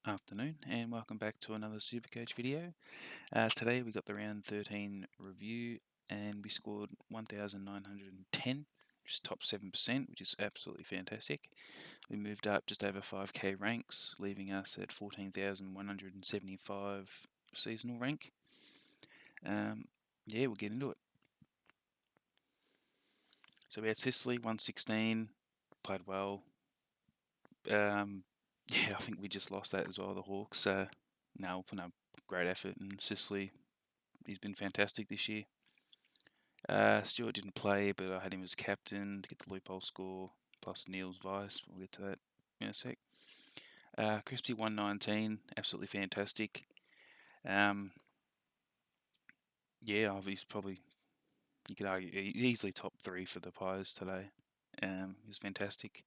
Afternoon, and welcome back to another Supercoach video. Today we got the round 13 review, and we scored 1,910, which is top 7%, which is absolutely fantastic. We moved up just over 5k ranks, leaving us at 14,175 seasonal rank. Yeah, we'll get into it. So we had Sicily 116, played well. Yeah, I think we just lost that as well, the Hawks. No, put up great effort, and Sicily, he's been fantastic this year. Stewart didn't play, but I had him as captain to get the loophole score, plus Neil's vice. We'll get to that in a sec. Crispy 119, absolutely fantastic. Yeah, obviously, probably, you could argue, easily top 3 for the Pies today. He was fantastic.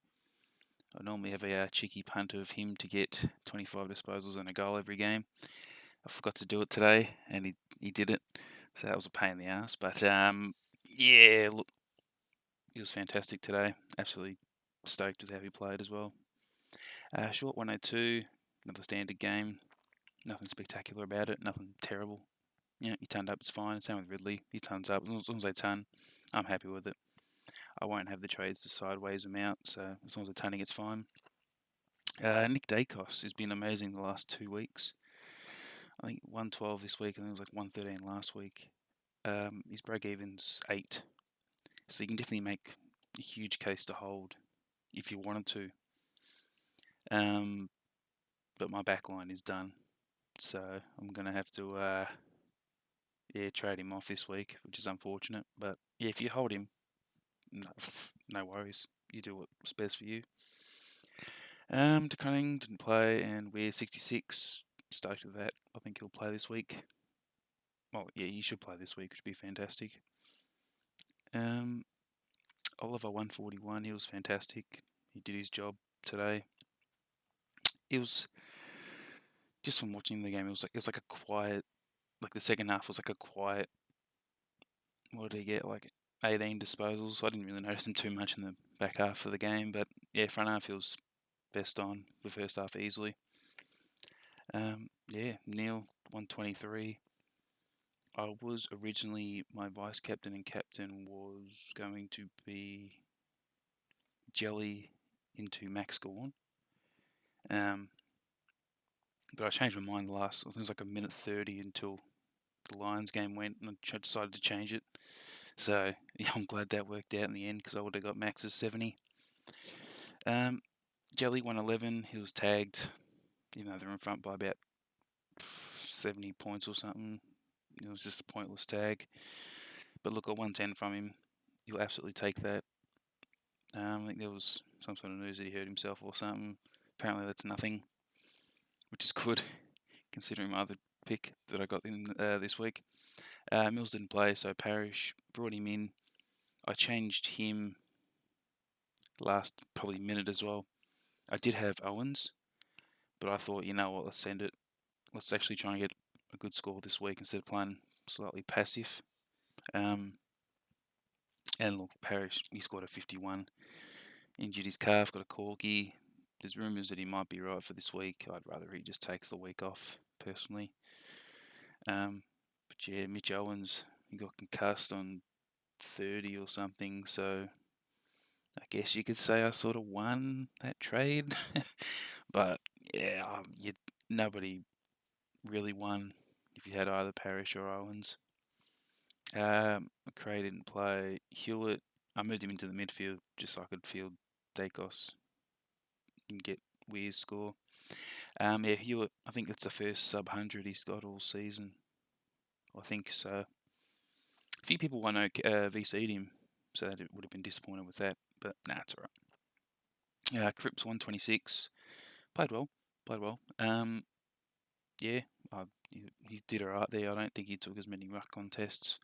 I normally have a cheeky punt of him to get 25 disposals and a goal every game. I forgot to do it today, and he did it, so that was a pain in the ass. But yeah, look, he was fantastic today. Absolutely stoked with how he played as well. Short 102, another standard game. Nothing spectacular about it. Nothing terrible. You know, he turned up, it's fine. Same with Ridley. He turns up. As long as they turn, I'm happy with it. I won't have the trades to sideways them out, so as long as they're turning, it's fine. Nick Dacos has been amazing the last 2 weeks. I think 112 this week, and it was like 113 last week. His break even's 8, so you can definitely make a huge case to hold if you wanted to. But my backline is done, so I'm gonna have to yeah, trade him off this week, which is unfortunate. But yeah, if you hold him, no worries. You do what's best for you. De Cunning didn't play, and we're 66. Stoked with that. I think he'll play this week. Well, yeah, he should play this week, which would be fantastic. Oliver 141, he was fantastic. He did his job today. It was just from watching the game. It was like a quiet. Like the second half was like a quiet. What did he get? Like 18 disposals. I didn't really notice him too much in the back half of the game, but yeah, front half he was best on. The first half easily. Yeah, Neil 123. I was originally, my vice captain and captain was going to be Jelly into Max Gorn. But I changed my mind I think it was like a minute 30 until the Lions game went, and I decided to change it. So yeah, I'm glad that worked out in the end because I would have got Max's 70. Jelly 111, he was tagged, even though they're in front by about 70 points or something. It was just a pointless tag. But look, at 110 from him, you'll absolutely take that. I think there was some sort of news that he hurt himself or something. Apparently that's nothing, which is good considering my other pick that I got in this week. Mills didn't play, so Parrish brought him in. I changed him last probably minute as well. I did have Owens, but I thought, you know what, let's send it. Let's actually try and get a good score this week instead of playing slightly passive. And look, Parrish, he scored a 51. Injured his calf, got a corky. There's rumours that he might be right for this week. I'd rather he just takes the week off, personally. But yeah, Mitch Owens, he got concussed on 30 or something, so I guess you could say I sort of won that trade. But yeah, nobody really won if you had either Parrish or Owens. McRae didn't play. Hewitt, I moved him into the midfield just so I could field Dacos and get Weir's score. Yeah, Hewitt, I think that's the first sub-100 he's got all season. I think so. A few people want to VC'd him, so that it would have been disappointed with that, but nah, it's alright. Cripps 126, played well. Yeah, he did alright there. I don't think he took as many ruck contests.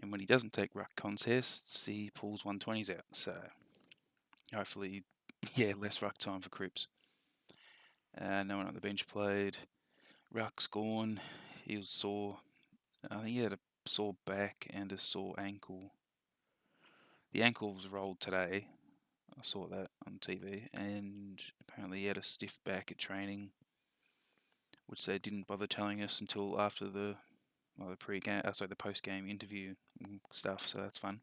And when he doesn't take ruck contests, he pulls 120s out. So hopefully, yeah, less ruck time for Cripps. No one on the bench played. Ruck's gone. He was sore. I think he had a sore back and a sore ankle. The ankle was rolled today. I saw that on TV. And apparently he had a stiff back at training. which they didn't bother telling us until after the the post-game interview and stuff. So that's fun.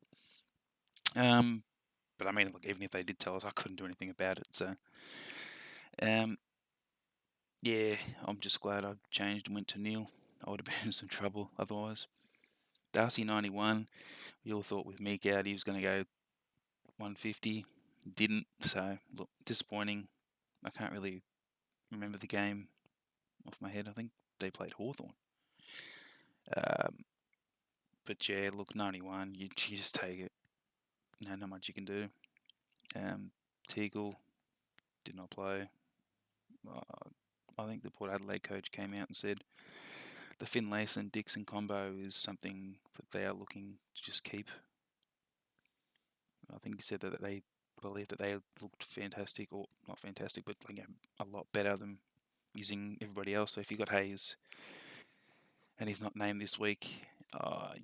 But I mean, look, even if they did tell us, I couldn't do anything about it. So, yeah, I'm just glad I changed and went to Neil. I would have been in some trouble otherwise. Darcy 91. We all thought with Meek out he was going to go 150. Didn't. So look, disappointing. I can't really remember the game off my head. I think they played Hawthorn. But yeah, look, 91. You just take it. No, not much you can do. Teagle did not play. I think the Port Adelaide coach came out and said the Finlayson Dixon combo is something that they are looking to just keep. I think he said that they believe that they looked fantastic, or not fantastic, but a lot better than using everybody else. So if you got Hayes and he's not named this week, I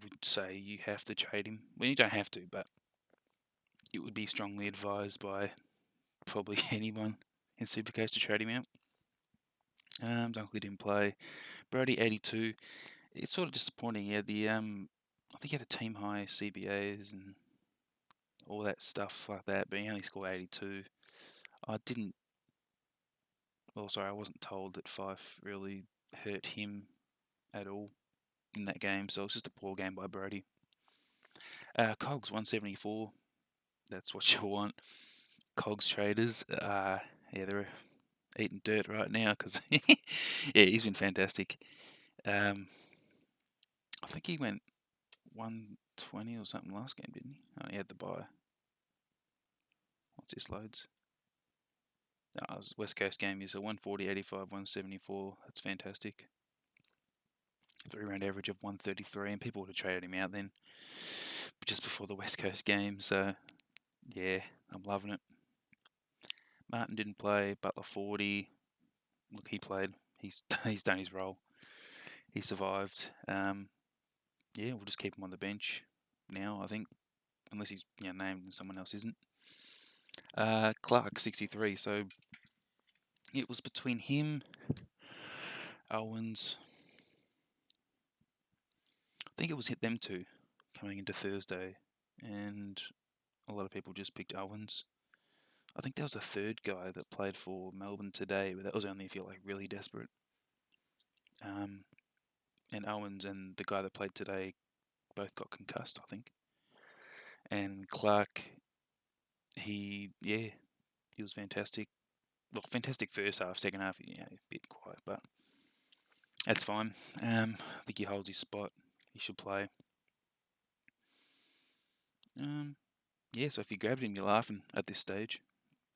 would say you have to trade him. Well, you don't have to, but it would be strongly advised by probably anyone in Supercoach to trade him out. Dunkley didn't play. Brody 82. It's sort of disappointing. Yeah, I think he had a team high CBAs and all that stuff like that, but he only scored 82. I didn't. Well, sorry, I wasn't told that Fife really hurt him at all in that game, so it's just a poor game by Brody. Cogs 174. That's what you want. Cogs traders. Yeah, they're eating dirt right now because yeah, he's been fantastic. I think he went 120 or something last game, didn't he? Oh, he had the bye. What's this loads? No, it was West Coast game. He's a 140, 85, 174. That's fantastic. 3-round average of 133, and people would have traded him out then, just before the West Coast game. So, yeah, I'm loving it. Martin didn't play. Butler 40. Look, he played. He's done his role. He survived. Yeah, we'll just keep him on the bench now, I think, unless he's named and someone else isn't. Clark 63. So it was between him, Owens. I think it was hit them two coming into Thursday, and a lot of people just picked Owens. I think there was a third guy that played for Melbourne today, but that was only if you're really desperate. And Owens and the guy that played today both got concussed, I think. And Clark, he was fantastic. Well, fantastic first half, second half, a bit quiet, but that's fine. I think he holds his spot. He should play. So if you grabbed him, you're laughing at this stage,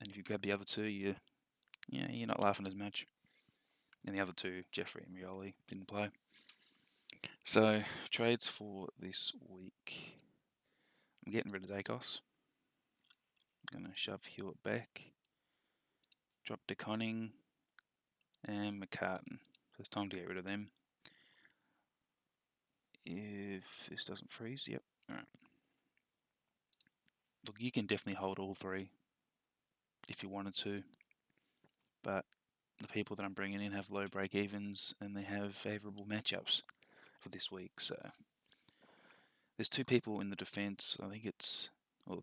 and if you grab the other two, you're not laughing as much. And the other two, Jeffrey and Rioli, didn't play. So trades for this week. I'm getting rid of Dacos. I'm going to shove Hewitt back. Drop DeConning and McCartan. So it's time to get rid of them. If this doesn't freeze, yep. Alright. Look, you can definitely hold all three if you wanted to, but the people that I'm bringing in have low break-evens and they have favourable matchups for this week. So there's two people in the defence. I think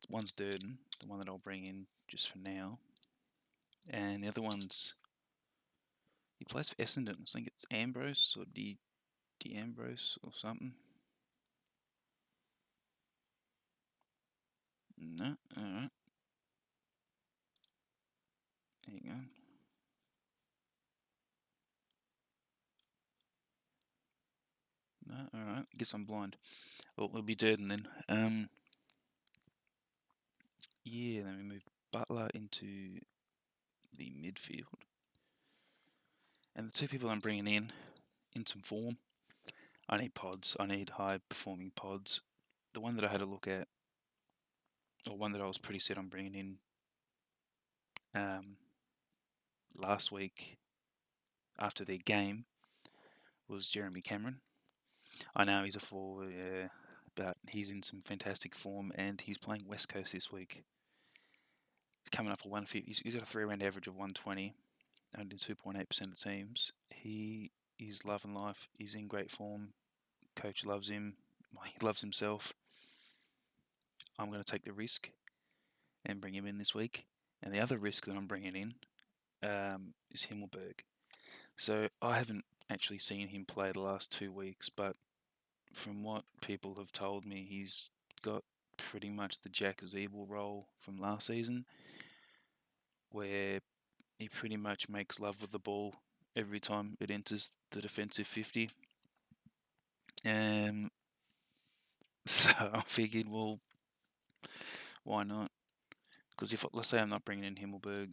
one's Durden, the one that I'll bring in just for now, and the other one's he plays for Essendon. I think it's Ambrose or Ambrose or something. No, alright. There you go. No, alright. Guess I'm blind. Well, it'll be Durden then. Then we move Butler into the midfield. And the two people I'm bringing in some form, I need pods. I need high-performing pods. The one that I had a look at, or one that I was pretty set on bringing in last week after their game, was Jeremy Cameron. I know he's a forward, but he's in some fantastic form, and he's playing West Coast this week. He's coming up for 150. He's got a 3-round average of 120, only 2.8% of teams. He is loving life. He's in great form. Coach loves him. He loves himself. I'm going to take the risk and bring him in this week. And the other risk that I'm bringing in is Himmelberg. So I haven't actually seen him play the last 2 weeks, but from what people have told me, he's got pretty much the Jack Zeeble role from last season, where he pretty much makes love with the ball every time it enters the defensive 50. So I figured, well, why not? Because if, let's say I'm not bringing in Himmelberg,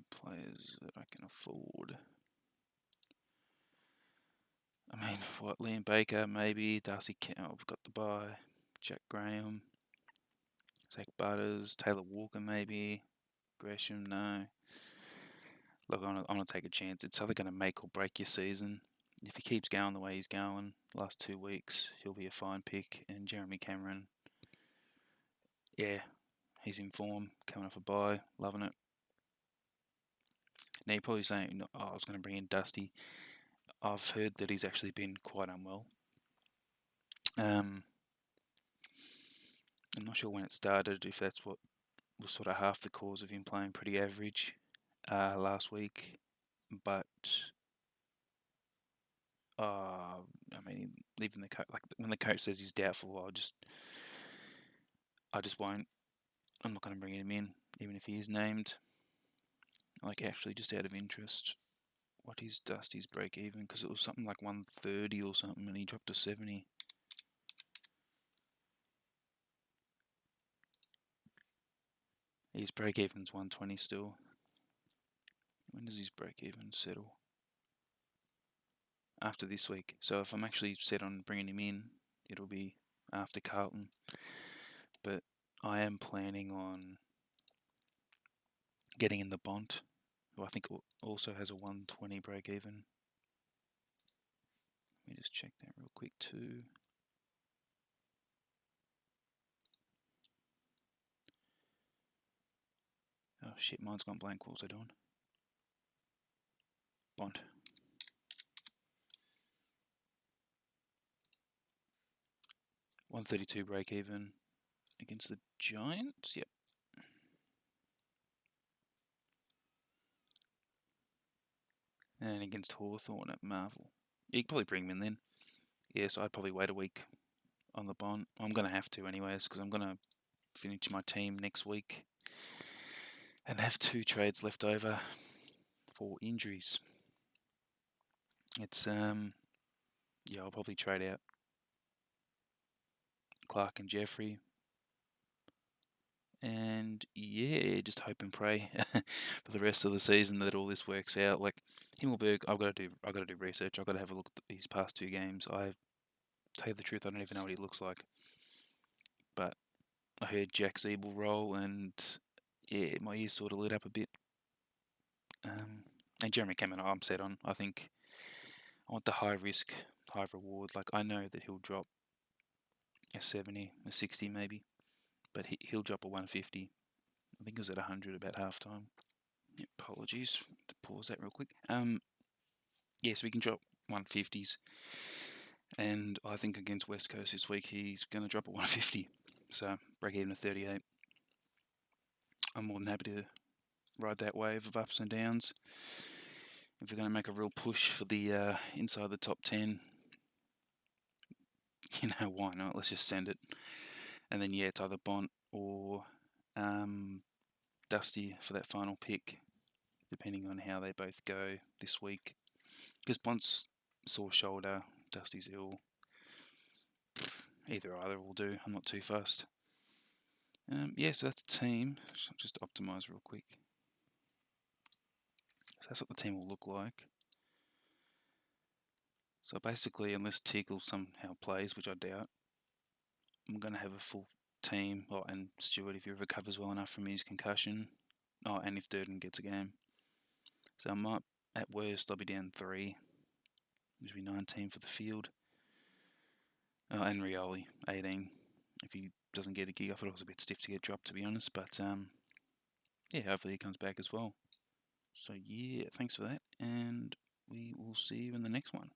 players that I can afford. I mean, what, Liam Baker, maybe, Darcy Kemp, I've got the buy, Jack Graham, Zach Butters, Taylor Walker, maybe, Gresham, no. Look, I'm gonna take a chance. It's either going to make or break your season. If he keeps going the way he's going, last 2 weeks, he'll be a fine pick. And Jeremy Cameron, yeah, he's in form, coming off a bye, loving it. Now you're probably saying, oh, I was going to bring in Dusty. I've heard that he's actually been quite unwell. I'm not sure when it started, if that's what was sort of half the cause of him playing pretty average last week. But I mean, even the coach, like when the coach says he's doubtful, I just won't. I'm not going to bring him in, even if he is named. Like actually, just out of interest, what is Dusty's break even? Because it was something like 130 or something, and he dropped to 70. His break even's 120 still. When does his break even settle? After this week. So if I'm actually set on bringing him in, it'll be after Carlton. But I am planning on getting in the Bont, who I think also has a 120 break even. Let me just check that real quick too. Oh shit, mine's gone blank. What was I doing? Bont. $132 break even against the Giants. Yep. And against Hawthorn at Marvel. You could probably bring him in then. Yeah, so I'd probably wait a week on the Bont. I'm going to have to anyways, because I'm going to finish my team next week and have 2 trades left over for injuries. It's yeah, I'll probably trade out Clark and Jeffrey, and yeah, just hope and pray for the rest of the season that all this works out. Like Himmelberg, I've got to do research. I've got to have a look at his past 2 games. I tell you the truth, I don't even know what he looks like, but I heard Jack Zeeble roll, and yeah, my ears sort of lit up a bit. And Jeremy Cameron, I'm set on. I think I want the high risk, high reward. Like I know that he'll drop a 70, a 60 maybe, but he'll drop a 150. I think it was at 100 about halftime. Apologies to pause that real quick. Yeah, so we can drop 150s, and I think against West Coast this week he's going to drop a 150. So break even at 38. I'm more than happy to ride that wave of ups and downs. If we're going to make a real push for the inside the top 10, why not? Let's just send it. And then, yeah, it's either Bont or Dusty for that final pick, depending on how they both go this week. Because Bont's sore shoulder, Dusty's ill. Either will do. I'm not too fussed. Yeah, so that's the team. So I'll just optimise real quick. So that's what the team will look like. So basically, unless Tickle somehow plays, which I doubt, I'm going to have a full team. Oh, and Stewart, if he recovers well enough from his concussion. Oh, and if Durden gets a game. So I might, at worst, I'll be down 3. Which will be 19 for the field. Oh, and Rioli, 18. If he doesn't get a gig, I thought it was a bit stiff to get dropped, to be honest. But yeah, hopefully he comes back as well. So yeah, thanks for that, and we will see you in the next one.